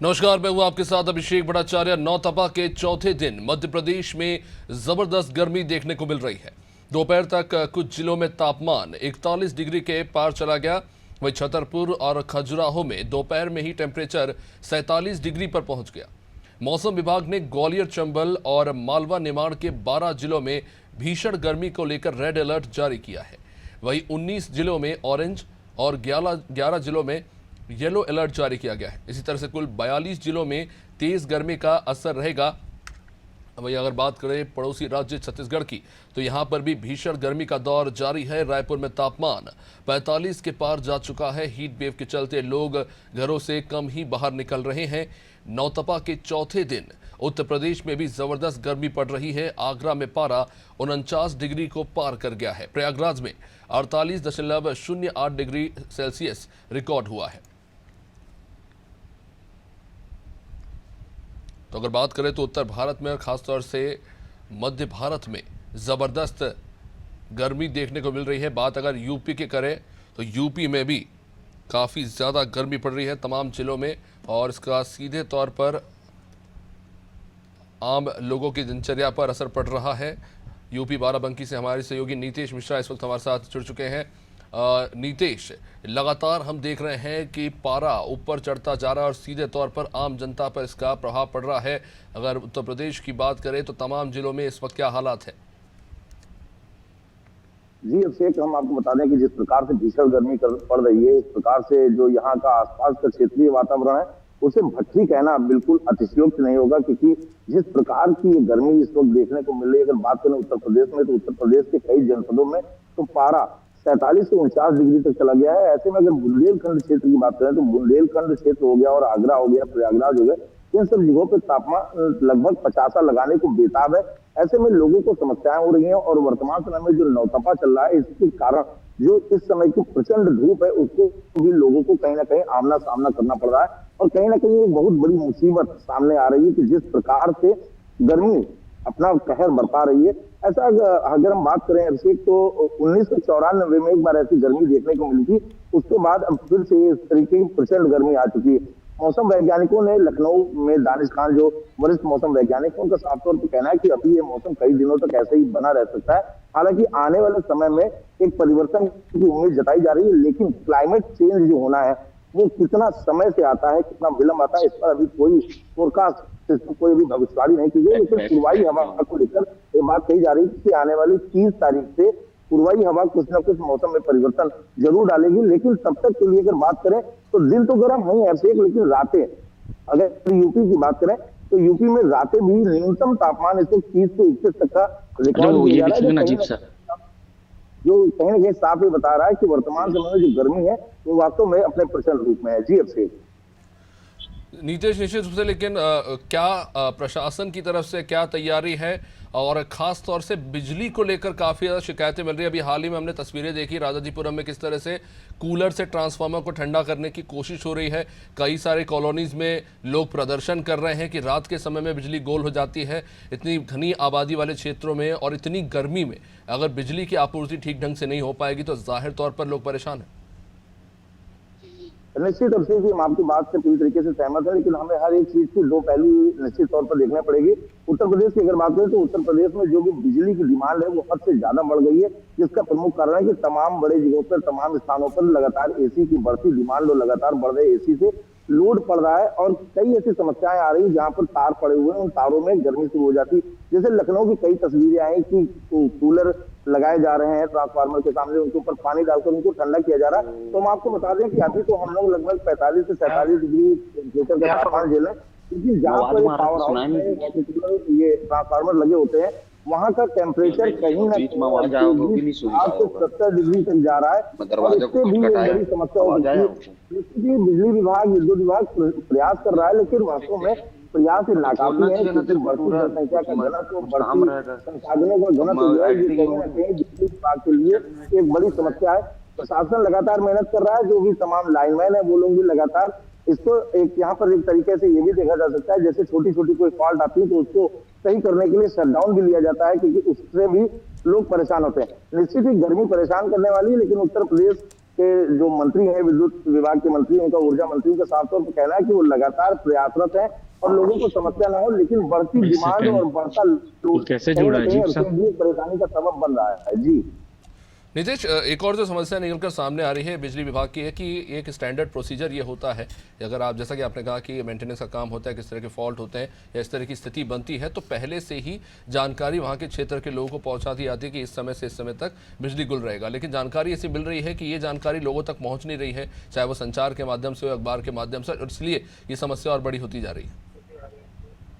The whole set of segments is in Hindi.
नमस्कार, मैं हूं आपके साथ अभिषेक भट्टाचार्य। नौतपा के चौथे दिन मध्य प्रदेश में जबरदस्त गर्मी देखने को मिल रही है। दोपहर तक कुछ जिलों में तापमान 41 डिग्री के पार चला गया। वहीं छतरपुर और खजुराहो में दोपहर में ही टेम्परेचर 47 डिग्री पर पहुंच गया। मौसम विभाग ने ग्वालियर, चंबल और मालवा निमाड़ के 12 जिलों में भीषण गर्मी को लेकर रेड अलर्ट जारी किया है। वहीं 19 जिलों में ऑरेंज और 11 जिलों में येलो अलर्ट जारी किया गया है। इसी तरह से कुल 42 जिलों में तेज गर्मी का असर रहेगा। वहीं अगर बात करें पड़ोसी राज्य छत्तीसगढ़ की, तो यहां पर भी भीषण गर्मी का दौर जारी है। रायपुर में तापमान 45 के पार जा चुका है। हीट वेव के चलते लोग घरों से कम ही बाहर निकल रहे हैं। नौतपा के चौथे दिन उत्तर प्रदेश में भी जबरदस्त गर्मी पड़ रही है। आगरा में पारा 49 डिग्री को पार कर गया है। प्रयागराज में 48.08 डिग्री सेल्सियस रिकॉर्ड हुआ है। तो अगर बात करें तो उत्तर भारत में और खासतौर से मध्य भारत में ज़बरदस्त गर्मी देखने को मिल रही है। बात अगर यूपी की करें तो यूपी में भी काफ़ी ज़्यादा गर्मी पड़ रही है तमाम जिलों में, और इसका सीधे तौर पर आम लोगों की दिनचर्या पर असर पड़ रहा है। यूपी बाराबंकी से हमारे सहयोगी नीतेश मिश्रा इस वक्त हमारे साथ जुड़ चुके हैं। नीतेश, लगातार हम देख रहे हैं कि पारा ऊपर चढ़ता जा रहा है और सीधे तौर पर आम जनता पर इसका प्रभाव पड़ रहा है। अगर उत्तर प्रदेश की बात करें तो तमाम जिलों में इस वक्त क्या हालात है? जी अभिषेक, हम आपको बता दें कि जिस प्रकार से भीषण गर्मी पड़ रही है, इस प्रकार से जो यहाँ का आसपास का क्षेत्रीय वातावरण है उसे भट्टी कहना बिल्कुल अतिशयोक्त नहीं होगा, क्योंकि जिस प्रकार की गर्मी इस वक्त देखने को मिल रही है। अगर बात करें उत्तर प्रदेश में, तो उत्तर प्रदेश के कई जनपदों में तो पारा 47 से 49 डिग्री तक चला गया है। ऐसे में अगर बुंदेलखंड क्षेत्र की बात करें तो बुंदेलखंड क्षेत्र हो गया और आगरा हो गया, प्रयागराज हो गया, इन सब जगहों पर तापमान लगभग 50 लगाने को बेताब है। ऐसे में लोगों को समस्याएं हो रही हैं और वर्तमान समय में जो नौतपा चल रहा है, इसके कारण जो इस समय की प्रचंड धूप है उसको भी लोगों को कहीं ना कहीं आमना सामना करना पड़ रहा है। और कहीं ना कहीं एक बहुत बड़ी मुसीबत सामने आ रही है कि जिस प्रकार से गर्मी अपना कहर बरपा रही है। ऐसा अगर हम बात करें अभिषेक, तो 1994 में एक बार ऐसी गर्मी देखने को मिली थी। उसके बाद अब फिर से इस तरीके की प्रचंड गर्मी आ चुकी है। मौसम वैज्ञानिकों ने लखनऊ में दानिश खान, जो वरिष्ठ मौसम वैज्ञानिक हैं, उनका साफ तौर पर कहना है कि अभी ये मौसम कई दिनों तक ऐसे ही बना रह सकता है। हालांकि आने वाले समय में एक परिवर्तन की उम्मीद जताई जा रही है, लेकिन क्लाइमेट चेंज जो होना है वो कितना समय से आता है, कितना विलंब आता है, इस पर अभी कोई फोरकास्ट, कोई भी भविष्यवाणी नहीं की गई। लेकिन पूर्वाई हवा को लेकर ये बात कही जा रही है कि आने वाली 30 तारीख से पूर्वाई हवा कुछ न कुछ मौसम में परिवर्तन जरूर डालेगी। लेकिन तब तक के लिए अगर बात करें तो दिन तो गर्म है ऐसे, लेकिन रातें, अगर यूपी की बात करें तो यूपी में रातें भी न्यूनतम तापमान इस वक्त 30 से 31 तक का रिकॉर्ड किया जा रहा है, जो कहीं ना कहीं साफ ही बता रहा है कि वर्तमान समय में जो गर्मी है वो वास्तव में अपने प्रचंड रूप में है। जी अभिषेक। नीतीश, निश्चित रूप से, लेकिन क्या प्रशासन की तरफ से क्या तैयारी है? और खास तौर से बिजली को लेकर काफ़ी ज़्यादा शिकायतें मिल रही है। अभी हाल ही में हमने तस्वीरें देखी राजाजीपुरम में, किस तरह से कूलर से ट्रांसफार्मर को ठंडा करने की कोशिश हो रही है। कई सारे कॉलोनीज़ में लोग प्रदर्शन कर रहे हैं कि रात के समय में बिजली गोल हो जाती है। इतनी घनी आबादी वाले क्षेत्रों में और इतनी गर्मी में अगर बिजली की आपूर्ति ठीक ढंग से नहीं हो पाएगी तो जाहिर तौर पर लोग परेशान हैं। निश्चित रूप से हम आपकी बात से पूरी तरीके से सहमत है, लेकिन हमें हर एक चीज की दो पहलू निश्चित तौर पर देखना पड़ेगी। उत्तर प्रदेश की अगर बात करें तो उत्तर प्रदेश में जो भी बिजली की डिमांड है वो हद से ज्यादा बढ़ गई है, जिसका प्रमुख कारण है कि तमाम बड़े जगहों पर, तमाम स्थानों पर लगातार एसी की बढ़ती डिमांड और लगातार बढ़ रहे एसी से लोड पड़ रहा है। और कई ऐसी समस्याएं आ रही है जहां पर तार पड़े हुए हैं, उन तारों में गर्मी शुरू हो जाती। जैसे लखनऊ की कई तस्वीरें आई कि कूलर लगाए जा रहे हैं ट्रांसफार्मर के सामने, उनके ऊपर पानी डालकर उनको ठंडा किया जा रहा है। तो हम आपको बता दें कि अभी तो हम लोग लगभग 45 से 47 डिग्री टेम्परेचर का तापमान झेल रहे हैं, क्योंकि जहाँ पर पावर हाउस में ये ट्रांसफार्मर लगे होते हैं वहां का टेम्परेचर कहीं ना कहीं 60 से 70 डिग्री तक जा रहा है। और इससे भी एक बड़ी समस्या हो रही है। बिजली विभाग, विद्युत विभाग प्रयास कर रहा है, लेकिन वास्तव में प्रयास नाकाफी है, क्योंकि बढ़ती जनसंख्या का घनत्व, बढ़ती संसाधनों का घनत्व जो है, ये कहीं ना कहीं बिजली विभाग के लिए एक बड़ी समस्या है। प्रशासन लगातार मेहनत कर रहा है, जो भी तमाम लाइनमैन है वो लोग भी लगातार इसको एक यहाँ पर एक तरीके से ये भी देखा जा सकता है, जैसे छोटी छोटी कोई फॉल्ट आती है तो उसको सही करने के लिए शटडाउन भी लिया जाता है, क्योंकि उससे भी लोग परेशान होते हैं। निश्चित ही गर्मी परेशान करने वाली है, लेकिन उत्तर प्रदेश के जो मंत्री हैं, विद्युत विभाग के मंत्री, उनका ऊर्जा मंत्री का साफ तौर पर कहना है कि वो लगातार प्रयासरत है और लोगों को समस्या ना हो, लेकिन बढ़ती डिमांड और बढ़ता लोड कैसे कहीं जुड़ा ना है कहीं अजीब सा? परेशानी का सबब बन रहा है। जी नीतीश, एक और जो समस्या निकलकर सामने आ रही है बिजली विभाग की है कि एक स्टैंडर्ड प्रोसीजर ये होता है, अगर आप, जैसा कि आपने कहा कि मेंटेनेंस का काम होता है, किस तरह के फॉल्ट होते हैं या इस तरह की स्थिति बनती है, तो पहले से ही जानकारी वहाँ के क्षेत्र के लोगों को पहुँचा दी जाती है कि इस समय से इस समय तक बिजली गुल रहेगा। लेकिन जानकारी ऐसी मिल रही है कि ये जानकारी लोगों तक पहुँच नहीं रही है, चाहे वो संचार के माध्यम से हो, अखबार के माध्यम से, और इसलिए ये समस्या और बड़ी होती जा रही है।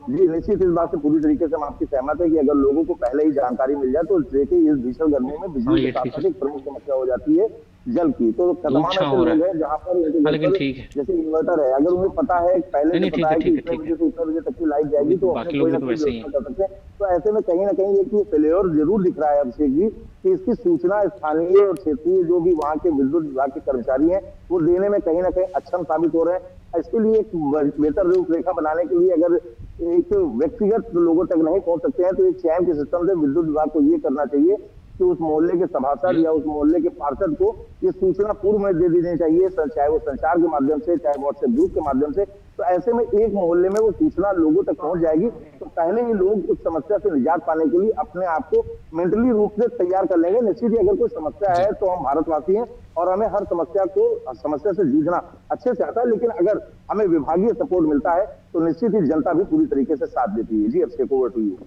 जी, निश्चित इस बात से पूरी तरीके से हम आपकी सहमत है कि अगर लोगों को पहले ही जानकारी मिल जाए तो देखिए इस भीषण गर्मी में बिजली के साथ साथ एक प्रमुख समस्या हो जाती है जल की। तो तमाम ऐसे लोग हैं जहाँ पर लेकिन ठीक है, जैसे इन्वर्टर है, अगर उन्हें पता है पहले से पता है कि इतने बजे से इतने बजे तक की लाइट जाएगी तो अपने कोई ना कोई व्यवस्था कर सकते हैं। तो ऐसे में कहीं ना कहीं एक फेल्योर जरूर दिख रहा है अभिषेक जी कि इसकी सूचना स्थानीय और क्षेत्रीय जो भी वहाँ के विद्युत विभाग के कर्मचारी हैं वो देने में कहीं ना कहीं अक्षम साबित हो रहे हैं। इसके लिए एक बेहतर रूपरेखा बनाने के लिए अगर एक व्यक्तिगत लोगों तक नहीं पहुंच सकते हैं तो एक चयन के सिस्टम से विद्युत विभाग को ये करना चाहिए कि उस मोहल्ले के सभासद या उस मोहल्ले के पार्षद को ये सूचना पूर्व में दे देनी चाहिए, चाहे वो संचार के माध्यम से, चाहे व्हाट्सएप ग्रुप के माध्यम से। तो ऐसे में एक मोहल्ले में वो सूचना लोगों तक पहुंच जाएगी तो पहले ही लोग उस समस्या से निजात पाने के लिए अपने आप को मेंटली रूप से तैयार कर लेंगे। निश्चित ही अगर कोई समस्या है तो हम भारतवासी हैं और हमें हर समस्या से जूझना अच्छे से आता है, लेकिन अगर हमें विभागीय सपोर्ट मिलता है तो निश्चित ही जनता भी पूरी तरीके से साथ देती है। जी अभिषेक, ओवर टू यू।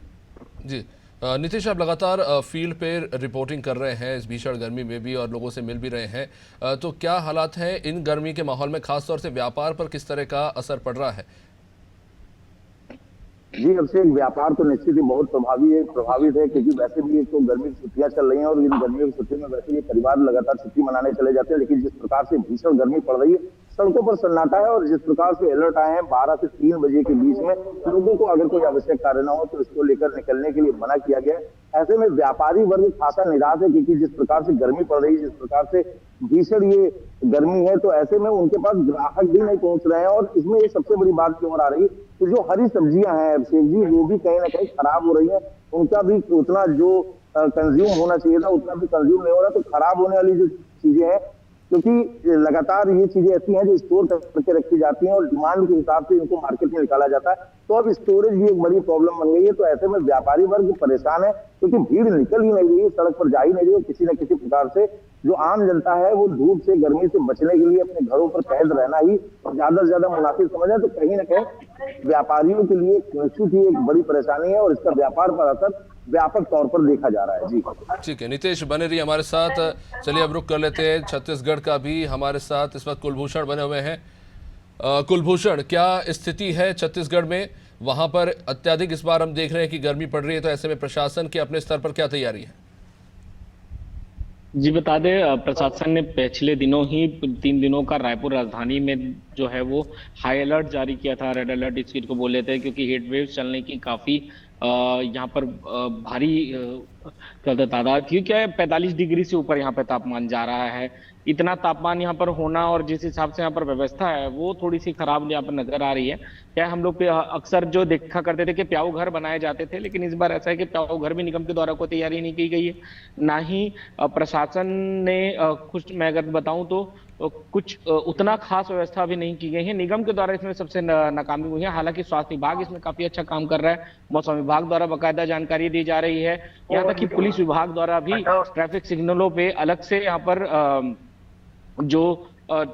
जी नीतीश, आप लगातार फील्ड पे रिपोर्टिंग कर रहे हैं इस भीषण गर्मी में भी और लोगों से मिल भी रहे हैं, तो क्या हालात हैं इन गर्मी के माहौल में, खासतौर से व्यापार पर किस तरह का असर पड़ रहा है? जी अभिषेक, व्यापार तो निश्चित ही बहुत प्रभावित है क्योंकि वैसे भी एक तो गर्मी की छुट्टियां चल रही हैं और इन गर्मियों की छुट्टी में वैसे ये परिवार लगातार छुट्टी मनाने चले जाते हैं, लेकिन जिस प्रकार से भीषण गर्मी पड़ रही है सड़कों पर सन्नाटा है और जिस प्रकार से अलर्ट आए हैं 12 से 3 बजे के बीच में लोगों को अगर कोई आवश्यक कार्य ना हो तो इसको लेकर निकलने के लिए मना किया गया है। ऐसे में व्यापारी वर्ग खासा निराश है क्योंकि जिस प्रकार से गर्मी पड़ रही है, जिस प्रकार से भीषण ये गर्मी है, तो ऐसे में उनके पास ग्राहक भी नहीं पहुंच रहे हैं। और इसमें एक सबसे बड़ी बात क्यों आ रही है कि जो हरी सब्जियां हैं अभिषेक जी वो भी कहीं ना कहीं खराब हो रही है, उनका भी उतना जो कंज्यूम होना चाहिए था उतना भी कंज्यूम नहीं हो रहा। तो खराब होने वाली जो चीजें हैं, क्योंकि लगातार ये चीजें ऐसी हैं जो स्टोर करके रखी जाती हैं और डिमांड के हिसाब से इनको मार्केट में निकाला जाता है, तो अब स्टोरेज भी एक बड़ी प्रॉब्लम बन गई है। तो ऐसे में व्यापारी वर्ग परेशान है क्योंकि भीड़ निकल ही नहीं रही है, सड़क पर जा ही नहीं रही है। किसी न किसी प्रकार से जो आम जनता है वो धूप से गर्मी से बचने के लिए अपने घरों पर कैद रहना ही ज्यादा से ज्यादा मुनासिब समझा। तो कहीं ना कहीं व्यापारियों के लिए निश्चित ही एक बड़ी परेशानी है और इसका व्यापार पर असर व्यापक तौर पर देखा जा रहा है। जी ठीक है नीतीश, बने रहिए हमारे साथ। चलिए अब रुक कर लेते हैं छत्तीसगढ़ का भी। हमारे साथ इस वक्त कुलभूषण बने हुए हैं। कुलभूषण, क्या स्थिति है छत्तीसगढ़ में? वहां पर अत्यधिक इस बार हम देख रहे हैं कि गर्मी पड़ रही है, तो ऐसे में प्रशासन की अपने स्तर पर क्या तैयारी है? जी बता दें, प्रशासन ने पिछले दिनों ही 3 दिनों का रायपुर राजधानी में जो है वो हाई अलर्ट जारी किया था। रेड अलर्ट इस चीज को बोल लेते हैं क्योंकि हीट वेव चलने की काफी यहाँ पर भारी तादाद थी। क्या है, 45 डिग्री से ऊपर यहाँ पे तापमान जा रहा है। इतना तापमान यहाँ पर होना और जिस हिसाब से यहाँ पर व्यवस्था है वो थोड़ी सी खराब यहाँ पर नजर आ रही है। क्या हम लोग अक्सर जो देखा करते थे कि प्याऊ घर बनाए जाते थे, लेकिन इस बार ऐसा है कि प्याऊ घर भी निगम के द्वारा कोई तैयारी नहीं की गई है, ना ही प्रशासन ने कुछ, मैं अगर बताऊं तो कुछ उतना खास व्यवस्था भी नहीं की गई है। निगम के द्वारा इसमें सबसे नाकामी हुई है। हालांकि स्वास्थ्य विभाग इसमें काफी अच्छा काम कर रहा है, मौसम विभाग द्वारा बाकायदा जानकारी दी जा रही है, यहाँ तक कि पुलिस विभाग द्वारा भी ट्रैफिक सिग्नलों पे अलग से यहाँ पर जो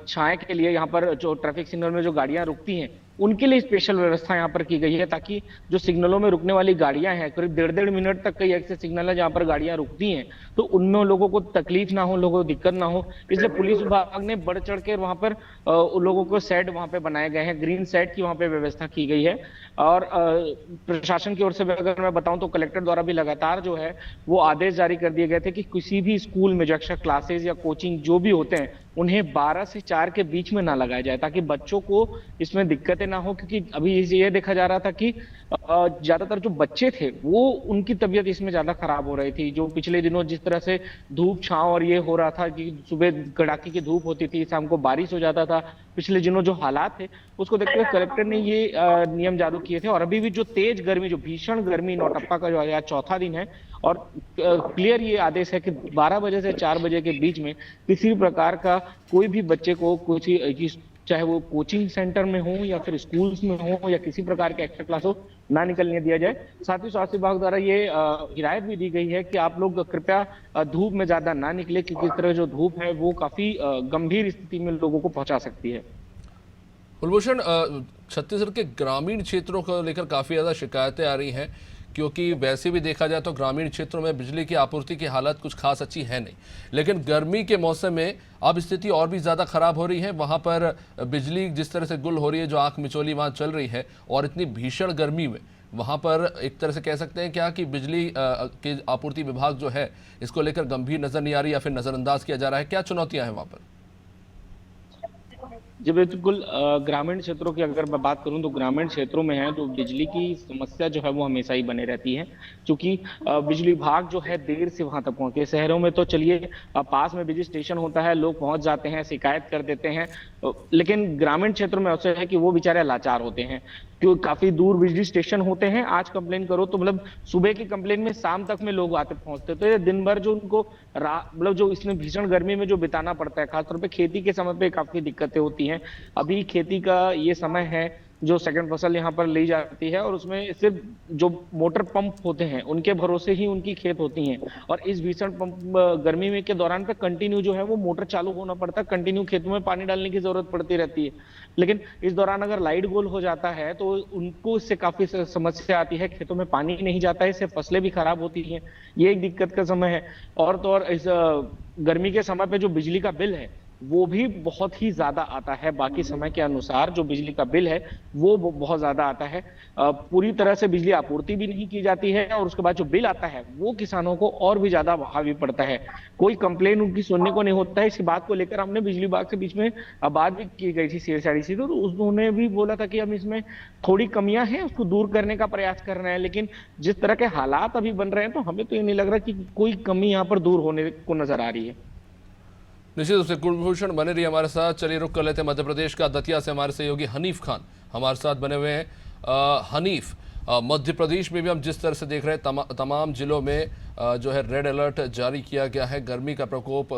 छाए के लिए यहाँ पर जो ट्रैफिक सिग्नल में जो गाड़ियां रुकती हैं उनके लिए स्पेशल व्यवस्था यहाँ पर की गई है, ताकि जो सिग्नलों में रुकने वाली गाड़ियां हैं, करीब 1.5 मिनट तक कई ऐसे सिग्नल है जहाँ पर गाड़ियां रुकती हैं, तो उनमें लोगों को तकलीफ ना हो, लोगों को दिक्कत ना हो, इसलिए पुलिस विभाग ने बढ़ चढ़ के वहां पर लोगों को सेट वहां पे बनाए गए हैं, ग्रीन सेट की वहां पे व्यवस्था की गई है। और प्रशासन की ओर से अगर मैं बताऊं तो कलेक्टर द्वारा भी लगातार जो है वो आदेश जारी कर दिए गए थे कि किसी भी स्कूल में जो एक्स्ट्रा क्लासेस या कोचिंग जो भी होते हैं उन्हें 12 से 4 के बीच में ना लगाया जाए, ताकि बच्चों को इसमें दिक्कतें ना हो। क्योंकि अभी ये देखा जा रहा था कि ज्यादातर जो बच्चे थे वो उनकी तबीयत इसमें ज्यादा खराब हो रही थी। जो पिछले दिनों जिस तरह से धूप छांव और ये हो रहा था कि सुबह कड़ाके की धूप होती थी, शाम को बारिश हो जाता था, पिछले दिनों जो हालात थे उसको देखते हुए कलेक्टर ने ये नियम जारी किए थे। और अभी भी जो तेज गर्मी, जो भीषण गर्मी, नौटप्पा का जो आज चौथा दिन है, और क्लियर ये आदेश है कि 12 बजे से 4 बजे के बीच में किसी भी प्रकार का कोई भी बच्चे को कुछ, चाहे वो कोचिंग सेंटर में हो या फिर स्कूल्स में हो या किसी प्रकार के एक्स्ट्रा क्लास हो, ना निकलने दिया जाए। साथ ही स्वास्थ्य विभाग द्वारा ये हिदायत भी दी गई है कि आप लोग कृपया धूप में ज्यादा ना निकले, क्योंकि इस तरह जो धूप है वो काफी गंभीर स्थिति में लोगों को पहुंचा सकती है। कुलभूषण, छत्तीसगढ़ के ग्रामीण क्षेत्रों को लेकर काफ़ी ज़्यादा शिकायतें आ रही हैं, क्योंकि वैसे भी देखा जाए तो ग्रामीण क्षेत्रों में बिजली की आपूर्ति की हालत कुछ खास अच्छी है नहीं, लेकिन गर्मी के मौसम में अब स्थिति और भी ज़्यादा ख़राब हो रही है। वहाँ पर बिजली जिस तरह से गुल हो रही है, जो आँख मिचौली वहाँ चल रही है, और इतनी भीषण गर्मी में वहाँ पर एक तरह से कह सकते हैं क्या कि बिजली की आपूर्ति विभाग जो है इसको लेकर गंभीर नज़र नहीं आ रही या फिर नज़रअंदाज किया जा रहा है? क्या चुनौतियाँ हैं वहाँ पर? जी बिल्कुल, ग्रामीण क्षेत्रों की अगर मैं बात करूं तो ग्रामीण क्षेत्रों में है तो बिजली की समस्या जो है वो हमेशा ही बने रहती है, क्योंकि बिजली विभाग जो है देर से वहां तक पहुंचे। शहरों में तो चलिए पास में बिजली स्टेशन होता है, लोग पहुंच जाते हैं, शिकायत कर देते हैं, लेकिन ग्रामीण क्षेत्रों में ऐसा है कि वो बेचारे लाचार होते हैं, क्यों काफी दूर बिजली स्टेशन होते हैं। आज कंप्लेन करो तो मतलब सुबह की कंप्लेन में शाम तक में लोग आते पहुंचते, तो ये दिन भर जो उनको मतलब जो इसमें भीषण गर्मी में जो बिताना पड़ता है, खासतौर पे खेती के समय पे काफी दिक्कतें होती हैं। अभी खेती का ये समय है, जो सेकंड फसल यहाँ पर ली जाती है, और उसमें सिर्फ जो मोटर पंप होते हैं उनके भरोसे ही उनकी खेत होती हैं, और इस भीषण पंप गर्मी में के दौरान पे कंटिन्यू जो है वो मोटर चालू होना पड़ता है, कंटिन्यू खेतों में पानी डालने की जरूरत पड़ती रहती है। लेकिन इस दौरान अगर लाइट गोल हो जाता है तो उनको इससे काफी समस्या आती है, खेतों में पानी नहीं जाता है, इससे फसलें भी खराब होती हैं। ये एक दिक्कत का समय है। और तो और इस गर्मी के समय पे जो बिजली का बिल है वो भी बहुत ही ज्यादा आता है, बाकी समय के अनुसार जो बिजली का बिल है वो बहुत ज्यादा आता है। पूरी तरह से बिजली आपूर्ति भी नहीं की जाती है, और उसके बाद जो बिल आता है वो किसानों को और भी ज्यादा हावी पड़ता है। कोई कंप्लेन उनकी सुनने को नहीं होता है। इसी बात को लेकर हमने बिजली विभाग के बीच में बात भी की गई थी छेड़छाड़ी से, तो उन्होंने भी बोला था कि हम इसमें थोड़ी कमियां हैं उसको दूर करने का प्रयास कर रहे हैं, लेकिन जिस तरह के हालात अभी बन रहे हैं तो हमें तो ये नहीं लग रहा कि कोई कमी यहाँ पर दूर होने को नजर आ रही है। निश्चित रूप से कुलभूषण बने रही हमारे साथ। चलिए रुक कर लेते हैं मध्य प्रदेश का दतिया से, हमारे सहयोगी हनीफ खान हमारे साथ बने हुए हैं। हनीफ, मध्य प्रदेश में भी हम जिस तरह से देख रहे हैं तमाम जिलों में जो है रेड अलर्ट जारी किया गया है। गर्मी का प्रकोप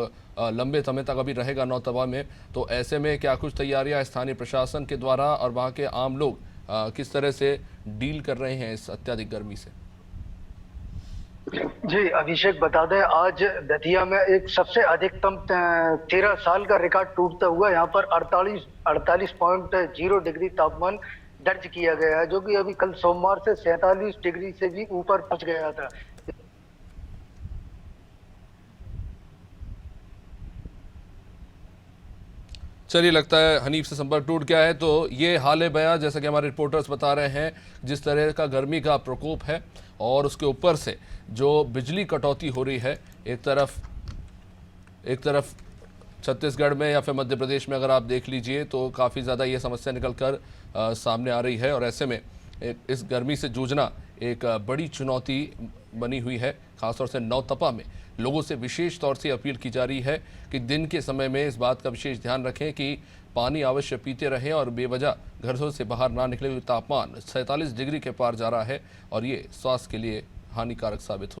लंबे समय तक अभी रहेगा नौतपा में, तो ऐसे में क्या कुछ तैयारियां स्थानीय प्रशासन के द्वारा और वहाँ के आम लोग किस तरह से डील कर रहे हैं इस अत्यधिक गर्मी से? जी अभिषेक, बता दें आज दतिया में एक सबसे अधिकतम 13 साल का रिकॉर्ड टूटता हुआ यहाँ पर 48.0 डिग्री तापमान दर्ज किया गया है, जो कि अभी कल सोमवार से 47 डिग्री से भी ऊपर पहुंच गया था। चलिए, लगता है हनीफ से संपर्क टूट गया है। तो ये हाल बयां जैसा कि हमारे रिपोर्टर्स बता रहे हैं, जिस तरह का गर्मी का प्रकोप है और उसके ऊपर से जो बिजली कटौती हो रही है, एक तरफ छत्तीसगढ़ में या फिर मध्य प्रदेश में अगर आप देख लीजिए तो काफ़ी ज़्यादा ये समस्या निकल कर सामने आ रही है, और ऐसे में इस गर्मी से जूझना एक बड़ी चुनौती बनी हुई है। खासतौर से नौतपा में लोगों से विशेष तौर से अपील की जा रही है कि दिन के समय में इस बात का विशेष ध्यान रखें कि पानी अवश्य पीते रहें और बेवजह घरों से बाहर ना निकले। तापमान 47 डिग्री के पार जा रहा है और ये स्वास्थ्य के लिए हानिकारक साबित हो